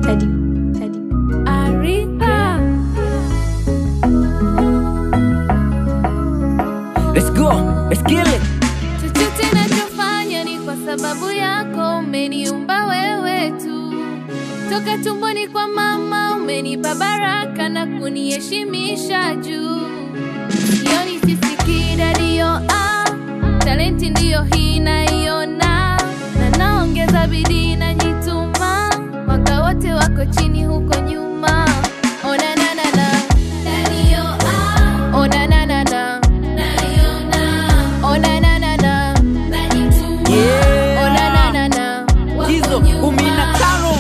Teddy. Arifa. Let's go, let's kill it. Chochote nachofanya ni kwa sababu yako, umeniumba wewe tu. Toka tumboni kwa mama umenipa baraka na kuniheshimisha juu. Sioni sisikii radio, talenti ndiyo hii naiona, na naongeza bidii na jituma, waka wote wako chini huko nyuma. Ona na na na radio, ona na na na naiona, ona na na na najituma, ona na na na Jizo umina karo.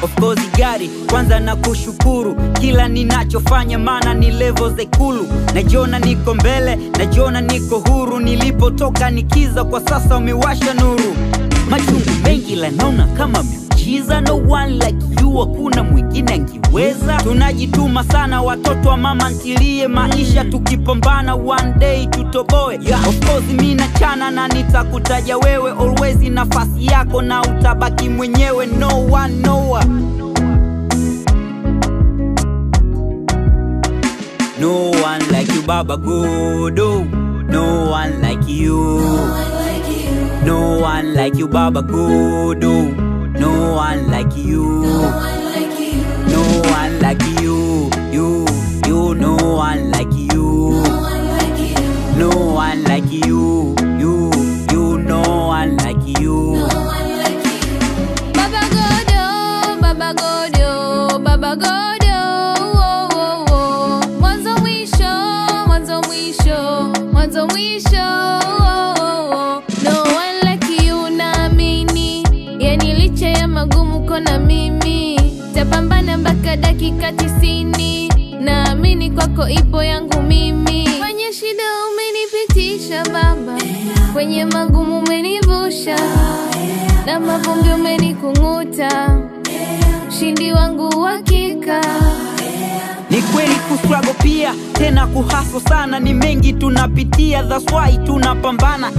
Of course gari, kwanza na kushukuru kila ninachofanya, maana ni level za ikulu. Najiona niko mbele, najiona niko huru. Nilipotoka nikiza, kwa sasa umewasha nuru. Machungu mengi la naona kama miujiza. No one like you, hakuna mwingine angiweza. Tunajituma sana watoto wa mama ntilie maisha, tukipambana one day tutoboe. Of course mina chana na nitakutaja wewe always, nafasi yako na utabaki mwenyewe. No one know. No one like you, Baba God. No one like you. No one like you, Baba God. No one like you. No one like you. You, no one like you. No one like you. You, no one like you. Baba Godo, Baba Godo, Baba Godo. Mwanzo mwisho, mwanzo mwisho, mwanzo mwisho. No one like you, naamini. Yani licha ya magumu kona mimi, tapambana mpaka dakika 90. Naamini kwako ipo yangu mimi. Kwenye shida umenipitisha Baba, kwenye magumu umenivusha, na mavumbi umenikunguta, ushindi wangu hakika. Ni kweli kustruggle pia, tena kuhaso sana. Ni mengi tunapitia, that's why tunapambana.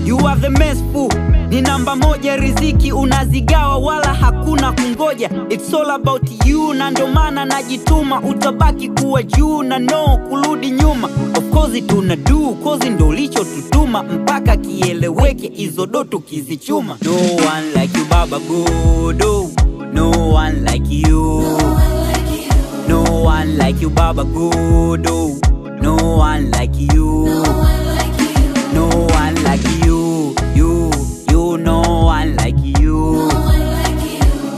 You are the merciful, ni namba moja. Riziki unazigawa wala hakuna kungoja. It's all about you, na ndo maana najituma. Utabaki kuwa juu na no kurudi nyuma. Of course tunadu, cause ndo licho tutuma, mpaka kieleweke izo doto kizichuma. No one like you, Baba God. No one like you. No one like you, Baba God. No one like you. No one like you. You, no one like you.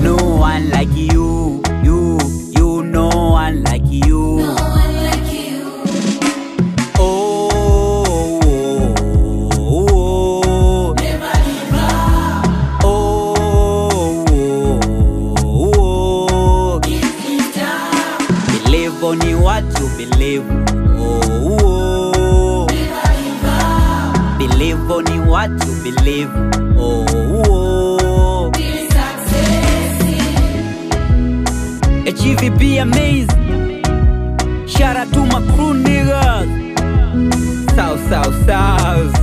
No one like you. You, no one like you. Ni what you believe. Believe only what you believe. HVP amazing. Shout out to my crew niggas. South.